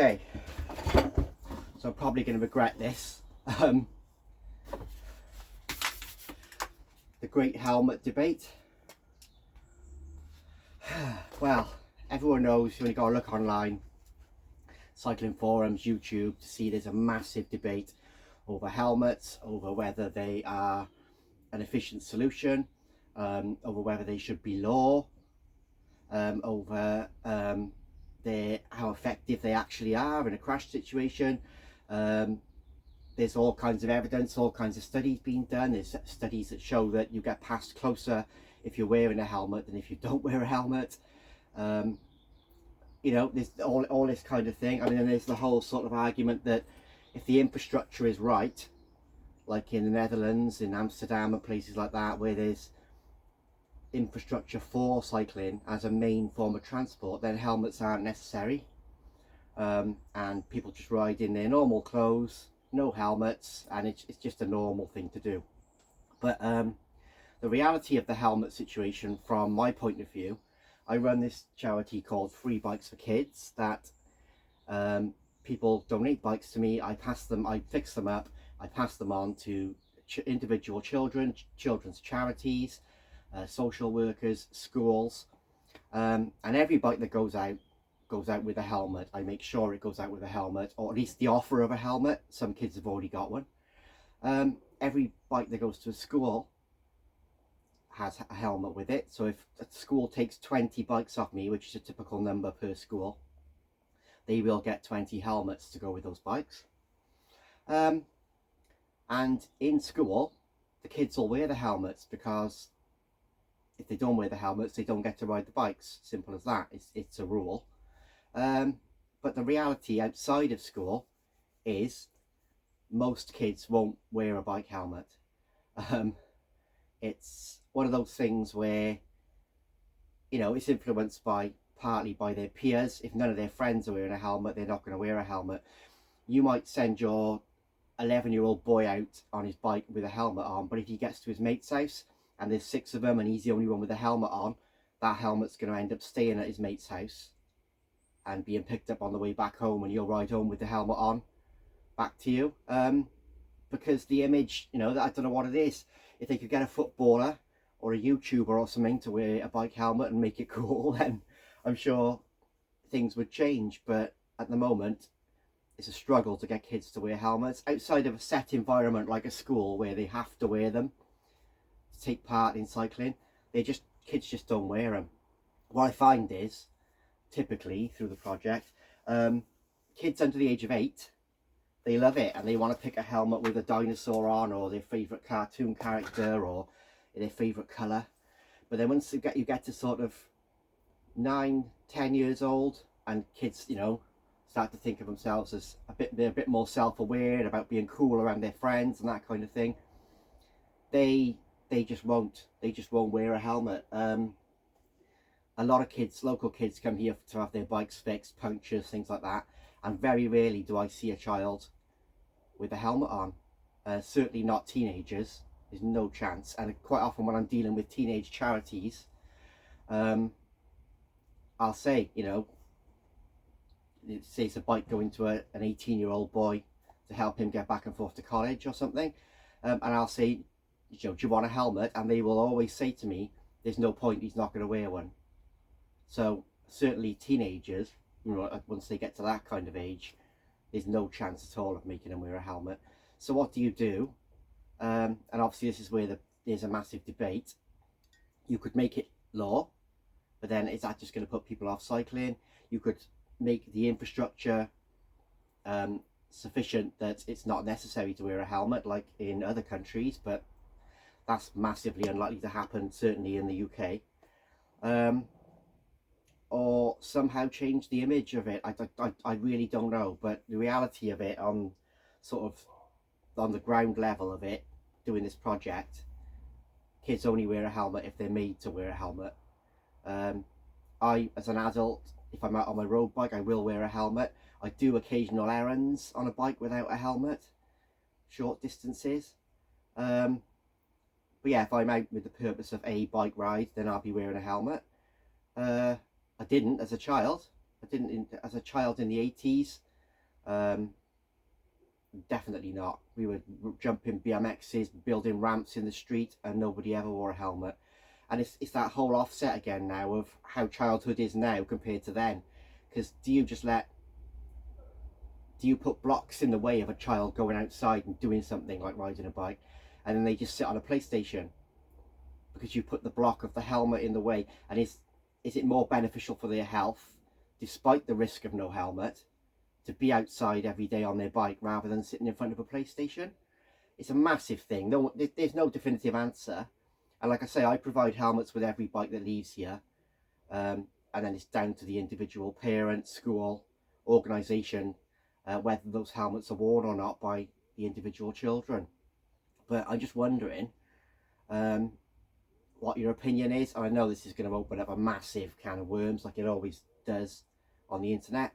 Okay, so I'm probably going to regret this. The great helmet debate. Well, everyone knows when you go look online, cycling forums, YouTube, to see there's a massive debate over helmets, over whether they are an efficient solution, over whether they should be law, over how effective they actually are in a crash situation. There's all kinds of evidence, all kinds of studies being done. There's studies that show that you get passed closer if you're wearing a helmet than if you don't wear a helmet. You know, there's all this kind of thing. I mean, there's the whole sort of argument that if the infrastructure is right, like in the Netherlands, in Amsterdam and places like that, where there's infrastructure for cycling as a main form of transport, then helmets aren't necessary, and people just ride in their normal clothes, no helmets, and it's just a normal thing to do. But the reality of the helmet situation, from my point of view, I run this charity called Free Bikes for Kids, that people donate bikes to me. I fix them up, I pass them on to individual children's charities, social workers, schools, and every bike that goes out with a helmet. I make sure it goes out with a helmet, or at least the offer of a helmet. Some kids have already got one. Every bike that goes to a school has a helmet with it. So if a school takes 20 bikes off me, which is a typical number per school, they will get 20 helmets to go with those bikes. And in school, the kids will wear the helmets, because if they don't wear the helmets, they don't get to ride the bikes. Simple as that. It's a rule. But the reality outside of school is most kids won't wear a bike helmet. It's one of those things where, you know, it's influenced partly by their peers. If none of their friends are wearing a helmet, they're not going to wear a helmet. You might send your 11-year-old boy out on his bike with a helmet on, but if he gets to his mate's house and there's 6 of them and he's the only one with a helmet on, that helmet's going to end up staying at his mate's house and being picked up on the way back home, and you'll ride home with the helmet on back to you. Because the image, you know, I don't know what it is. If they could get a footballer or a YouTuber or something to wear a bike helmet and make it cool, then I'm sure things would change. But at the moment, it's a struggle to get kids to wear helmets outside of a set environment like a school where they have to wear them to take part in cycling. Kids just don't wear them. What I find is, typically through the project, kids under the age of 8, they love it and they want to pick a helmet with a dinosaur on, or their favourite cartoon character, or their favourite colour. But then once you get to sort of 9-10 years old, and kids, you know, start to think of themselves as they're a bit more self-aware about being cool around their friends and that kind of thing, they just won't wear a helmet. A lot of kids, local kids, come here to have their bikes fixed, punctures, things like that, and very rarely do I see a child with a helmet on. Certainly not teenagers. There's no chance. And quite often when I'm dealing with teenage charities, I'll say, you know, say it's a bike going to an 18-year-old boy to help him get back and forth to college or something, and I'll say, you know, do you want a helmet? And they will always say to me, there's no point, he's not going to wear one. So certainly teenagers, you know, once they get to that kind of age, there's no chance at all of making them wear a helmet. So what do you do? And obviously this is where there's a massive debate. You could make it law, but then is that just going to put people off cycling? You could make the infrastructure sufficient that it's not necessary to wear a helmet like in other countries, but that's massively unlikely to happen, certainly in the UK. Or somehow change the image of it. I really don't know, but the reality of it, on the ground level of it, doing this project, kids only wear a helmet if they're made to wear a helmet. I, as an adult, if I'm out on my road bike, I will wear a helmet. I do occasional errands on a bike without a helmet, short distances. But yeah, if I'm out with the purpose of a bike ride, then I'll be wearing a helmet. I didn't as a child. As a child in the 80s. Definitely not. We were jumping BMXs, building ramps in the street, and nobody ever wore a helmet. And it's that whole offset again now of how childhood is now compared to then. Because do you put blocks in the way of a child going outside and doing something like riding a bike, and then they just sit on a PlayStation because you put the block of the helmet in the way? And is it more beneficial for their health, despite the risk of no helmet, to be outside every day on their bike rather than sitting in front of a PlayStation? It's a massive thing. No, there's no definitive answer. And like I say, I provide helmets with every bike that leaves here. And then it's down to the individual parent, school, organisation, whether those helmets are worn or not by the individual children. But I'm just wondering um, what your opinion is. And I know this is going to open up a massive can of worms, like it always does on the internet.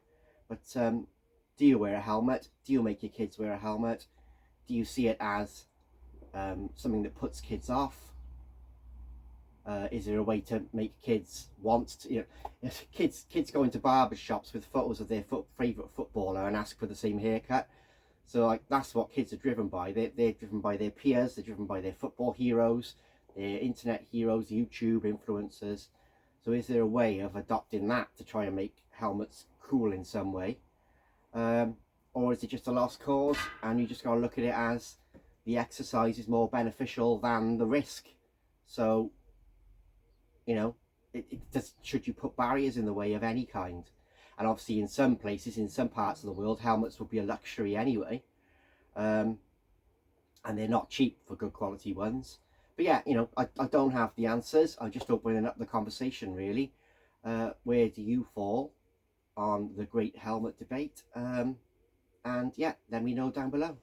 But do you wear a helmet? Do you make your kids wear a helmet? Do you see it as something that puts kids off? Is there a way to make kids want to, kids go into barber shops with photos of their favourite footballer and ask for the same haircut? So like that's what kids are driven by. They're driven by their peers, they're driven by their football heroes, their internet heroes, YouTube influencers. So is there a way of adopting that to try and make helmets cool in some way? Or is it just a lost cause and you just got to look at it as the exercise is more beneficial than the risk? So should you put barriers in the way of any kind? And obviously in some places, in some parts of the world, helmets would be a luxury anyway, and they're not cheap for good quality ones. But yeah, I don't have the answers. I'm just opening up the conversation really. Where do you fall on the great helmet debate? And yeah, let me know down below.